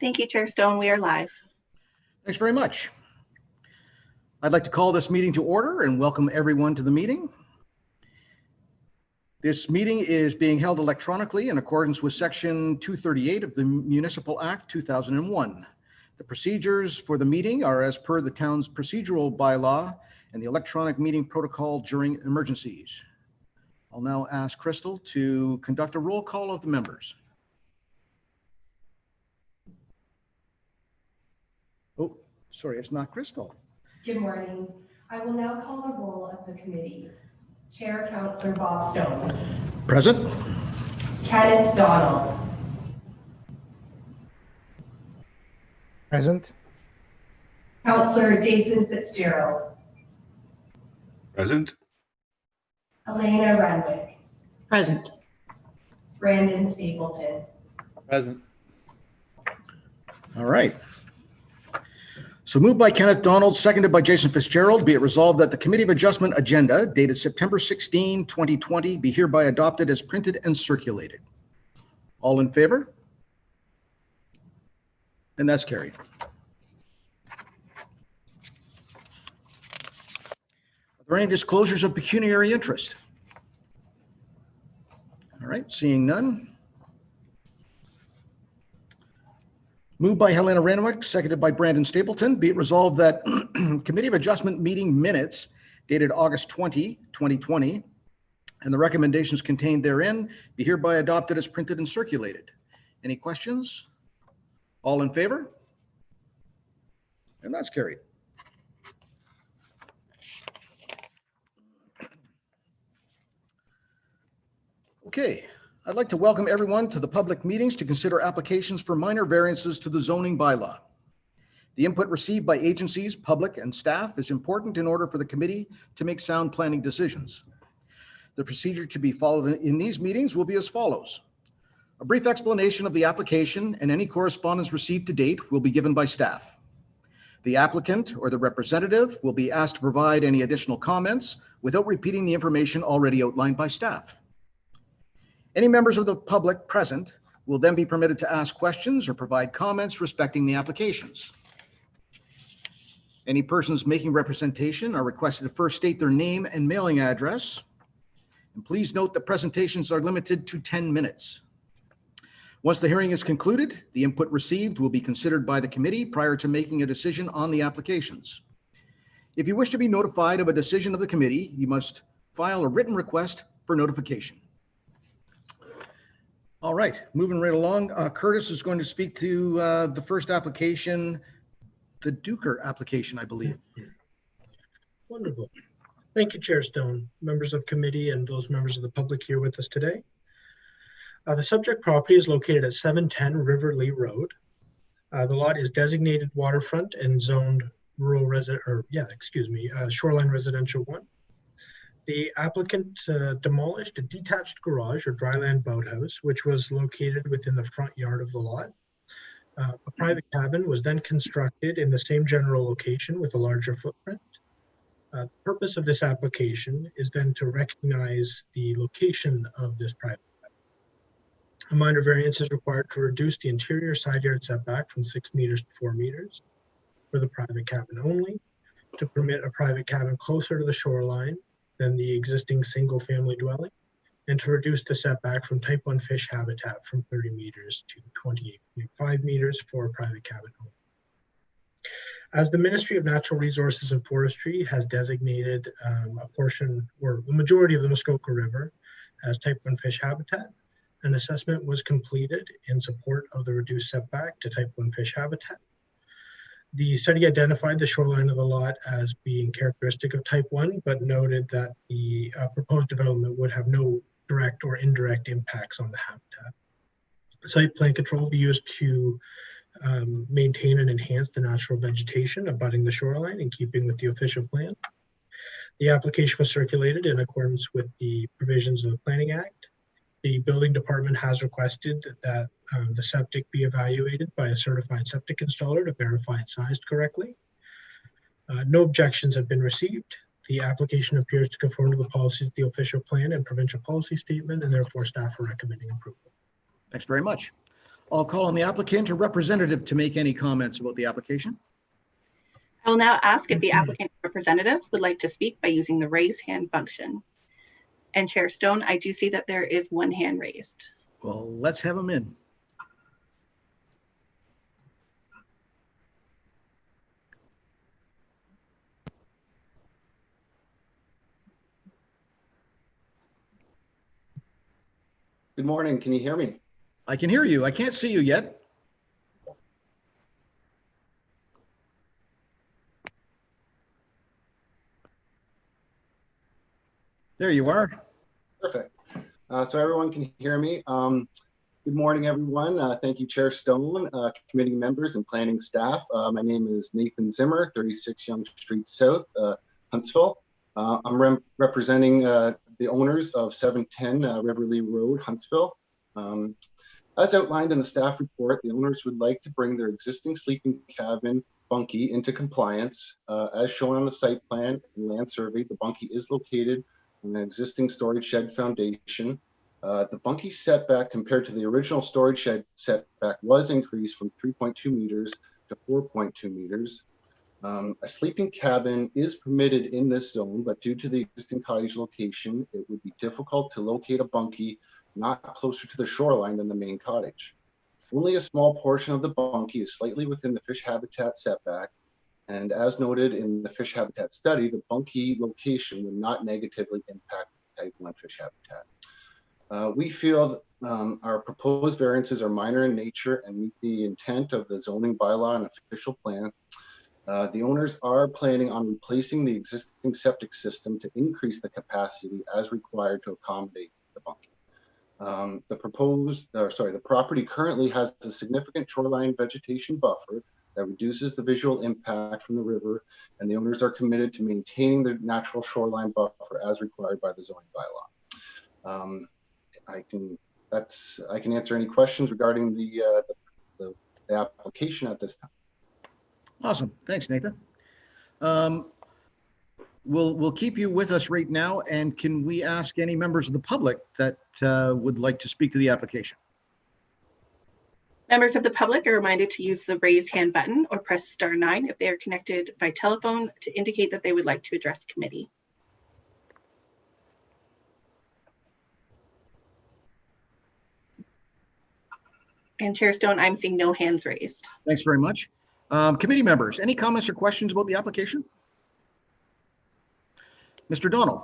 Thank you, Chair Stone. We are live. Thanks very much. I'd like to call this meeting to order and welcome everyone to the meeting. This meeting is being held electronically in accordance with Section 238 of the Municipal Act 2001. The procedures for the meeting are as per the town's procedural bylaw and the electronic meeting protocol during emergencies. I'll now ask Crystal to conduct a roll call of the members. Oh, sorry, it's not Crystal. Good morning. I will now call a roll of the committee. Chair Councillor Bob Stone. Present. Kenneth Donald. Present. Councillor Jason Fitzgerald. Present. Elena Renwick. Present. Brandon Stapleton. Present. All right. So moved by Kenneth Donald, seconded by Jason Fitzgerald, be it resolved that the Committee of Adjustment agenda dated September 16, 2020 be hereby adopted as printed and circulated. All in favor? And that's carried. Are there any disclosures of pecuniary interest? All right, seeing none. Moved by Helena Renwick, seconded by Brandon Stapleton, be it resolved that Committee of Adjustment meeting minutes dated August 20, 2020, and the recommendations contained therein be hereby adopted as printed and circulated. Any questions? All in favor? And that's carried. Okay. I'd like to welcome everyone to the public meetings to consider applications for minor variances to the zoning bylaw. The input received by agencies, public, and staff is important in order for the committee to make sound planning decisions. The procedure to be followed in these meetings will be as follows. A brief explanation of the application and any correspondence received to date will be given by staff. The applicant or the representative will be asked to provide any additional comments without repeating the information already outlined by staff. Any members of the public present will then be permitted to ask questions or provide comments respecting the applications. Any persons making representation are requested to first state their name and mailing address. And please note that presentations are limited to 10 minutes. Once the hearing is concluded, the input received will be considered by the committee prior to making a decision on the applications. If you wish to be notified of a decision of the committee, you must file a written request for notification. All right, moving right along. Curtis is going to speak to the first application, the Duker application, I believe. Wonderful. Thank you, Chair Stone, members of committee, and those members of the public here with us today. The subject property is located at 710 River Lee Road. The lot is designated waterfront and zoned shoreline residential 1. The applicant demolished a detached garage or dryland boathouse, which was located within the front yard of the lot. A private cabin was then constructed in the same general location with a larger footprint. The purpose of this application is then to recognize the location of this private cabin. A minor variance is required to reduce the interior side yard setback from 6 meters to 4 meters for the private cabin only, to permit a private cabin closer to the shoreline than the existing single-family dwelling, and to reduce the setback from type 1 fish habitat from 30 meters to 28.5 meters for a private cabin home. As the Ministry of Natural Resources and Forestry has designated a portion or the majority of the Muskoka River as type 1 fish habitat, an assessment was completed in support of the reduced setback to type 1 fish habitat. The study identified the shoreline of the lot as being characteristic of type 1, but noted that the proposed development would have no direct or indirect impacts on the habitat. Site plan control will be used to maintain and enhance the natural vegetation abutting the shoreline in keeping with the official plan. The application was circulated in accordance with the provisions of the Planning Act. The building department has requested that the septic be evaluated by a certified septic installer to verify it's sized correctly. No objections have been received. The application appears to conform to the policies of the official plan and provincial policy statement, and therefore staff are recommending approval. Thanks very much. I'll call on the applicant or representative to make any comments about the application. I will now ask if the applicant representative would like to speak by using the raise hand function. And Chair Stone, I do see that there is one hand raised. Well, let's have him in. Good morning. Can you hear me? I can hear you. I can't see you yet. There you are. Perfect. So everyone can hear me. Good morning, everyone. Thank you, Chair Stone, committee members, and planning staff. My name is Nathan Zimmer, 36 Yonge Street South, Huntsville. I'm representing the owners of 710 Riverlea Road, Huntsville. As outlined in the staff report, the owners would like to bring their existing sleeping cabin bunkie into compliance. As shown on the site plan and land survey, the bunkie is located on an existing storage shed foundation. The bunkie setback compared to the original storage shed setback was increased from 3.2 meters to 4.2 meters. A sleeping cabin is permitted in this zone, but due to the existing cottage location, it would be difficult to locate a bunkie not closer to the shoreline than the main cottage. Only a small portion of the bunkie is slightly within the fish habitat setback, and as noted in the fish habitat study, the bunkie location would not negatively impact type 1 fish habitat. We feel our proposed variances are minor in nature and meet the intent of the zoning bylaw and official plan. The owners are planning on replacing the existing septic system to increase the capacity as required to accommodate the bunkie. The property currently has a significant shoreline vegetation buffer that reduces the visual impact from the river, and the owners are committed to maintaining the natural shoreline buffer as required by the zoning bylaw. I can answer any questions regarding the application at this time. Awesome. Thanks, Nathan. We'll keep you with us right now. And can we ask any members of the public that would like to speak to the application? Members of the public are reminded to use the raise hand button or press *9 if they are connected by telephone to indicate that they would like to address committee. And Chair Stone, I'm seeing no hands raised. Thanks very much. Committee members, any comments or questions about the application? Mr. Donald.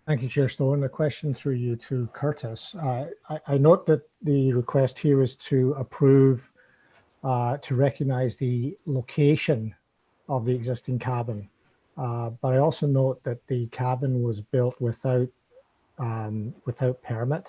Thank you, Chair Stone. A question through you to Curtis. I note that the request here is to approve, to recognize the location of the existing cabin. But I also note that the cabin was built without permit.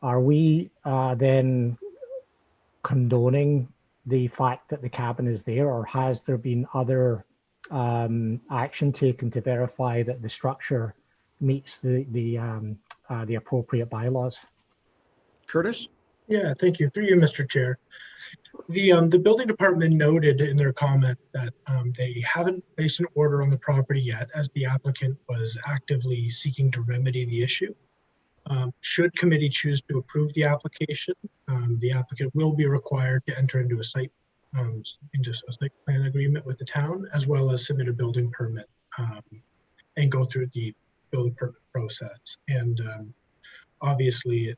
Are we then condoning the fact that the cabin is there, or has there been other action taken to verify that the structure meets the appropriate bylaws? Curtis? Yeah, thank you. Through you, Mr. Chair. The building department noted in their comment that they haven't placed an order on the property yet, as the applicant was actively seeking to remedy the issue. Should committee choose to approve the application, the applicant will be required to enter into a site plan agreement with the town, as well as submit a building permit and go through the building permit process. And obviously,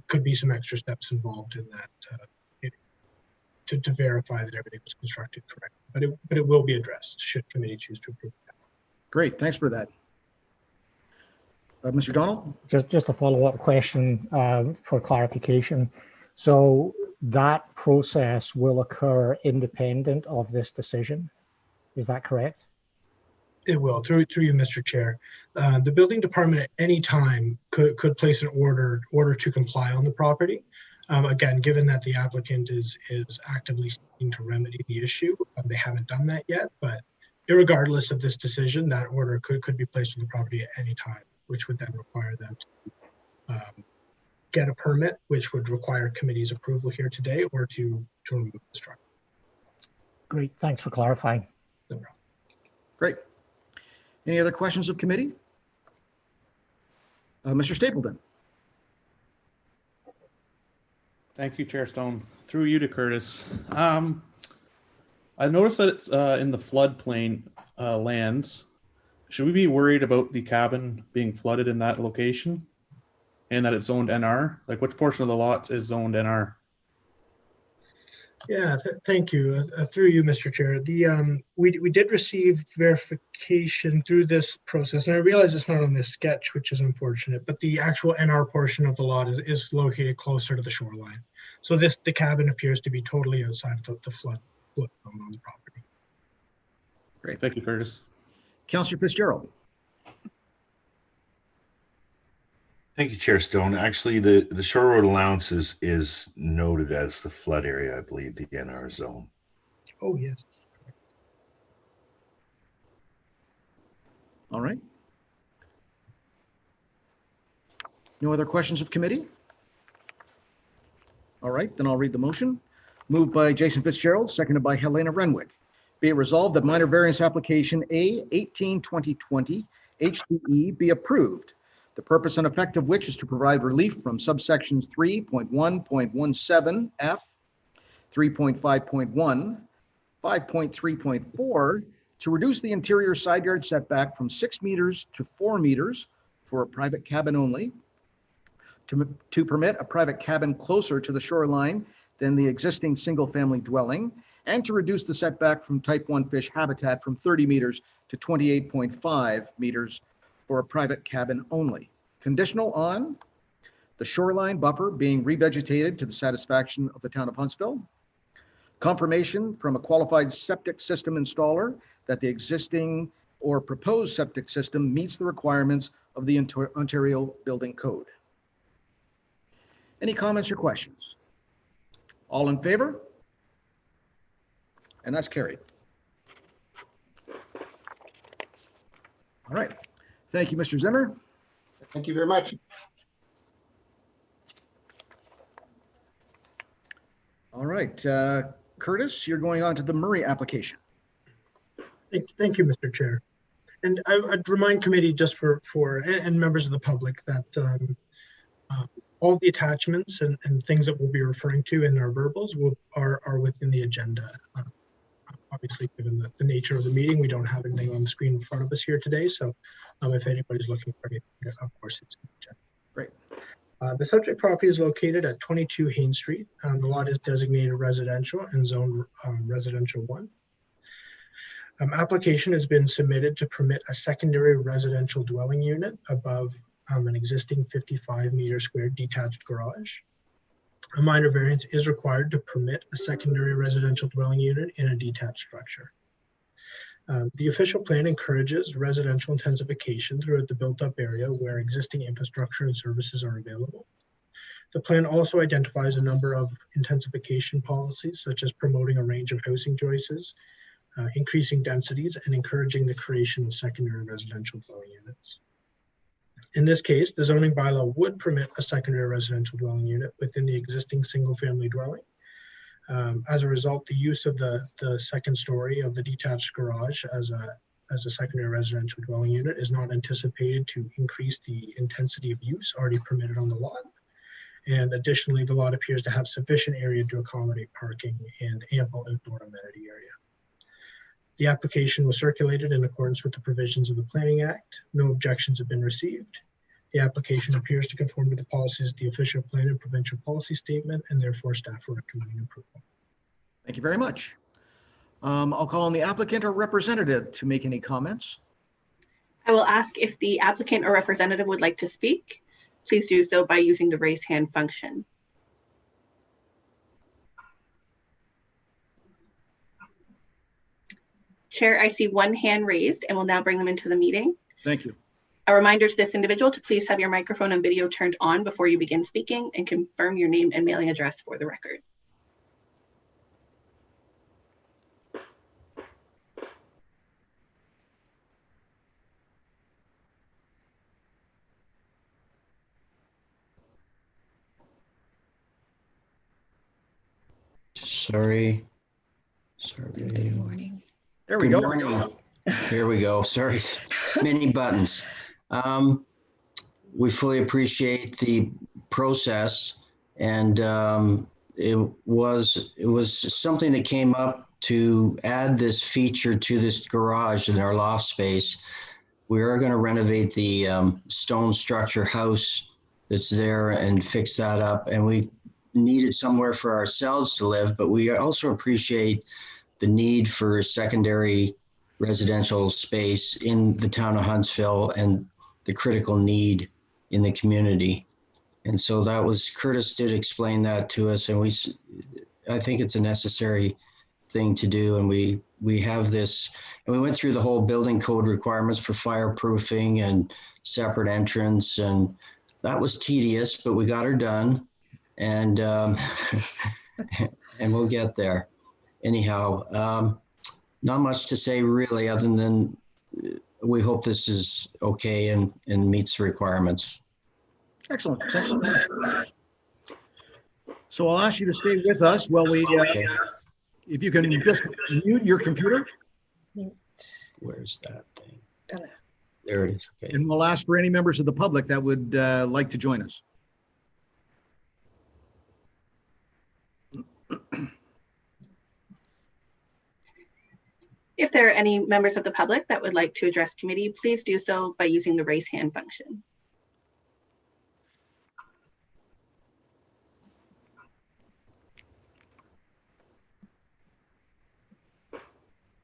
could be some extra steps involved in that to verify that everything was constructed correctly. But it will be addressed should committee choose to approve that. Great, thanks for that. Mr. Donald? Just a follow-up question for clarification. So that process will occur independent of this decision. Is that correct? It will, through you, Mr. Chair. The building department at any time could place an order to comply on the property. Again, given that the applicant is actively seeking to remedy the issue, they haven't done that yet. But irregardless of this decision, that order could be placed on the property at any time, which would then require them to get a permit, which would require committee's approval here today, or to remove the structure. Great, thanks for clarifying. No problem. Great. Any other questions of committee? Mr. Stapleton? Thank you, Chair Stone. Through you to Curtis. I noticed that it's in the floodplain lands. Should we be worried about the cabin being flooded in that location and that it's zoned NR? Like, which portion of the lot is zoned NR? Yeah, thank you. Through you, Mr. Chair. We did receive verification through this process, and I realize it's not on this sketch, which is unfortunate, but the actual NR portion of the lot is located closer to the shoreline. So the cabin appears to be totally outside of the flood zone on the property. Great. Thank you, Curtis. Councillor Fitzgerald. Thank you, Chair Stone. Actually, the shore road allowance is noted as the flood area, I believe, the NR zone. Oh, yes. All right. No other questions of committee? All right, then I'll read the motion. Moved by Jason Fitzgerald, seconded by Helena Renwick. Be it resolved that minor variance application A 18-2020 HDE be approved. The purpose and effect of which is to provide relief from subsections 3.1.17 F, 3.5.1, 5.3.4 to reduce the interior side yard setback from 6 meters to 4 meters for a private cabin only, to permit a private cabin closer to the shoreline than the existing single-family dwelling, and to reduce the setback from type 1 fish habitat from 30 meters to 28.5 meters for a private cabin only. Conditional on the shoreline buffer being revegetated to the satisfaction of the town of Huntsville, confirmation from a qualified septic system installer that the existing or proposed septic system meets the requirements of the Ontario Building Code. Any comments or questions? All in favor? And that's carried. All right. Thank you, Mr. Zimmer. Thank you very much. All right. Curtis, you're going on to the Murray application. Thank you, Mr. Chair. And I'd remind committee just and members of the public that all the attachments and things that we'll be referring to in our verbals are within the agenda. Obviously, given the nature of the meeting, we don't have anything on the screen in front of us here today. So if anybody's looking for anything, of course, it's in the agenda. Great. The subject property is located at 22 Hain Street. The lot is designated residential and zoned residential 1. Application has been submitted to permit a secondary residential dwelling unit above an existing 55-meter square detached garage. A minor variance is required to permit a secondary residential dwelling unit in a detached structure. The official plan encourages residential intensification throughout the built-up area where existing infrastructure and services are available. The plan also identifies a number of intensification policies, such as promoting a range of housing choices, increasing densities, and encouraging the creation of secondary residential dwelling units. In this case, the zoning bylaw would permit a secondary residential dwelling unit within the existing single-family dwelling. As a result, the use of the second story of the detached garage as a secondary residential dwelling unit is not anticipated to increase the intensity of use already permitted on the lot. And additionally, the lot appears to have sufficient area to accommodate parking and ample outdoor amenity area. The application was circulated in accordance with the provisions of the Planning Act. No objections have been received. The application appears to conform to the policies of the official plan and provincial policy statement, and therefore staff are recommending approval. Thank you very much. I'll call on the applicant or representative to make any comments. I will ask if the applicant or representative would like to speak. Please do so by using the raise hand function. Chair, I see one hand raised and will now bring them into the meeting. Thank you. A reminder to this individual to please have your microphone and video turned on before you begin speaking and confirm your name and mailing address for the record. Sorry. Good morning. There we Good go. morning. Here we go. Sorry, many buttons. We fully appreciate the process And it was something that came up to add this feature to this garage in our loft space. We are going to renovate the stone structure house that's there and fix that up. And we needed somewhere for ourselves to live, but we also appreciate the need for secondary residential space in the town of Huntsville and the critical need in the community. And so that was, Curtis did explain that to us, and I think it's a necessary thing to do. And we have this, and we went through the whole building code requirements for fireproofing and separate entrance, and that was tedious, but we got her done, and and we'll get there. Anyhow, not much to say really, other than we hope this is okay and meets the requirements. Excellent. Thank you. So I'll ask you to stay with us while we, Okay. if you can just mute your computer, Where's that thing? Down there. There it is. Okay. and we'll ask for any members of the public that would like to join us. If there are any members of the public that would like to address committee, please do so by using the raise hand function.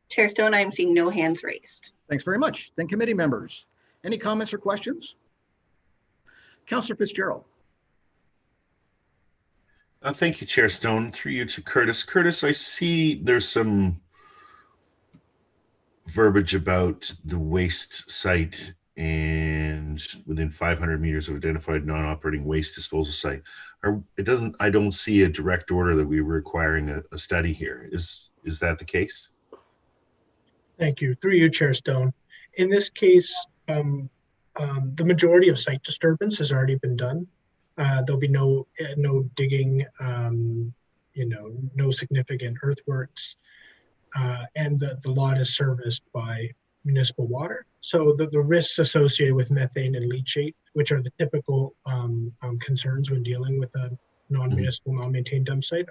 Chair Stone, I am seeing no hands raised. Thanks very much. Then committee members, any comments or questions? Councillor Fitzgerald. Thank you, Chair Stone. Through you to Curtis. Curtis, I see there's some verbiage about the waste site and within 500 meters of identified non-operating waste disposal site. I don't see a direct order that we were requiring a study here. Is that the case? Thank you. Through you, Chair Stone. In this case, the majority of site disturbance has already been done. There'll be no digging, no significant earthworks, and the lot is serviced by municipal water. So the risks associated with methane and leachate, which are the typical concerns when dealing with a non-municipal, non-maintained dump site,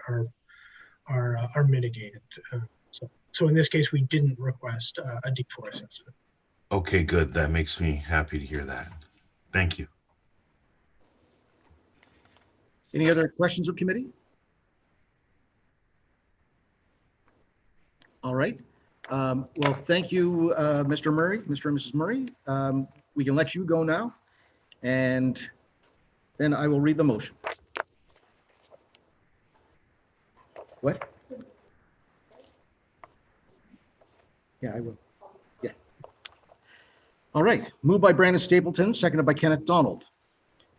are mitigated. So in this case, we didn't request a D4 assessment. Okay, good. That makes me happy to hear that. Thank you. Any other questions of committee? All right. Well, thank you, Mr. Murray, Mr. and Mrs. Murray. We can let you go now, and then I will read the motion. What? Yeah, I will. Yeah. All right. Moved by Brandon Stapleton, seconded by Kenneth Donald.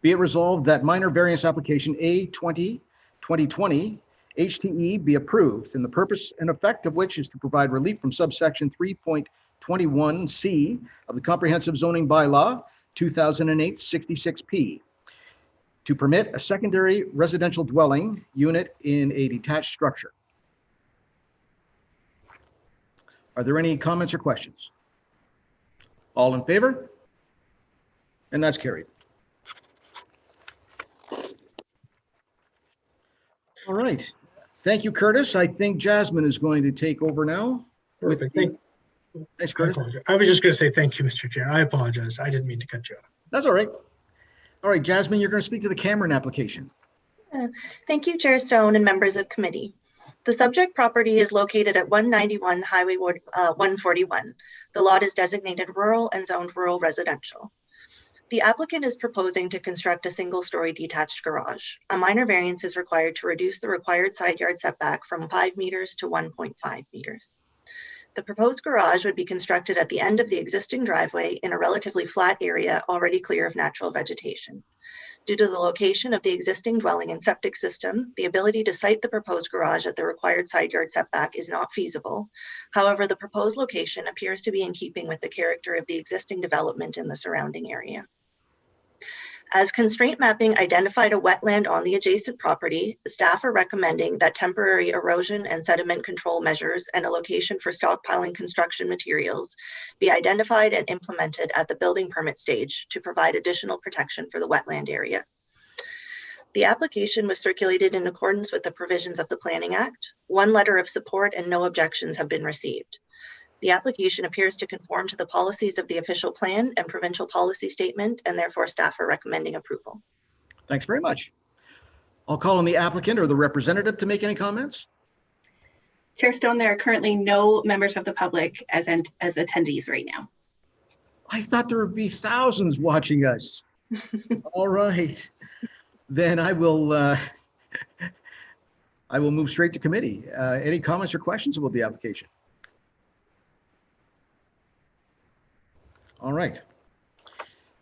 Be it resolved that minor variance application A20-2020 HTE be approved, and the purpose and effect of which is to provide relief from subsection 3.21C of the Comprehensive Zoning Bylaw 2008-66P to permit a secondary residential dwelling unit in a detached structure. Are there any comments or questions? All in favor? And that's carried. All right. Thank you, Curtis. I think Jasmine is going to take over now. Perfect. Thanks, Curtis. I was just going to say thank you, Mr. Chair. I apologize. I didn't mean to cut you off. That's all right. All right, Jasmine, you're going to speak to the Cameron application. Thank you, Chair Stone and members of committee. The subject property is located at 191 Highway 141. The lot is designated rural and zoned rural residential. The applicant is proposing to construct a single-story detached garage. A minor variance is required to reduce the required side yard setback from 5 meters to 1.5 meters. The proposed garage would be constructed at the end of the existing driveway in a relatively flat area already clear of natural vegetation. Due to the location of the existing dwelling and septic system, the ability to site the proposed garage at the required side yard setback is not feasible. However, the proposed location appears to be in keeping with the character of the existing development in the surrounding area. As constraint mapping identified a wetland on the adjacent property, the staff are recommending that temporary erosion and sediment control measures and a location for stockpiling construction materials be identified and implemented at the building permit stage to provide additional protection for the wetland area. The application was circulated in accordance with the provisions of the Planning Act. One letter of support and no objections have been received. The application appears to conform to the policies of the official plan and provincial policy statement, and therefore staff are recommending approval. Thanks very much. I'll call on the applicant or the representative to make any comments. Chair Stone, there are currently no members of the public as attendees right now. I thought there would be thousands watching us. All right. Then I will move straight to committee. Any comments or questions about the application? All right.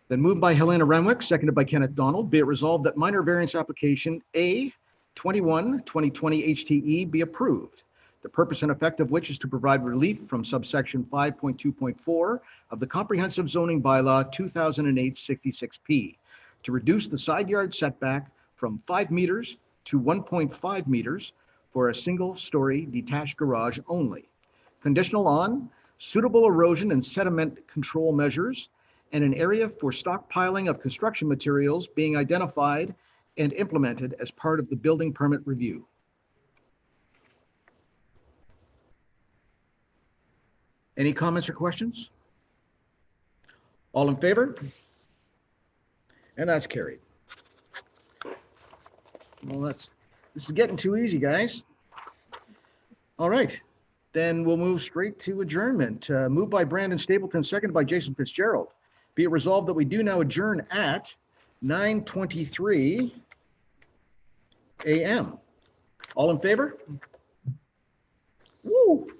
Then moved by Helena Renwick, seconded by Kenneth Donald. Be it resolved that minor variance application A 21-2020 HTE be approved. The purpose and effect of which is to provide relief from subsection 5.2.4 of the Comprehensive Zoning Bylaw 2008-66P to reduce the side yard setback from 5 meters to 1.5 meters for a single-story detached garage only. Conditional on suitable erosion and sediment control measures and an area for stockpiling of construction materials being identified and implemented as part of the building permit review. Any comments or questions? All in favor? And that's carried. Well, this is getting too easy, guys. All right, then we'll move straight to adjournment. Moved by Brandon Stapleton, seconded by Jason Fitzgerald. Be it resolved that we do now adjourn at 9:23 a.m. All in favor? Woo!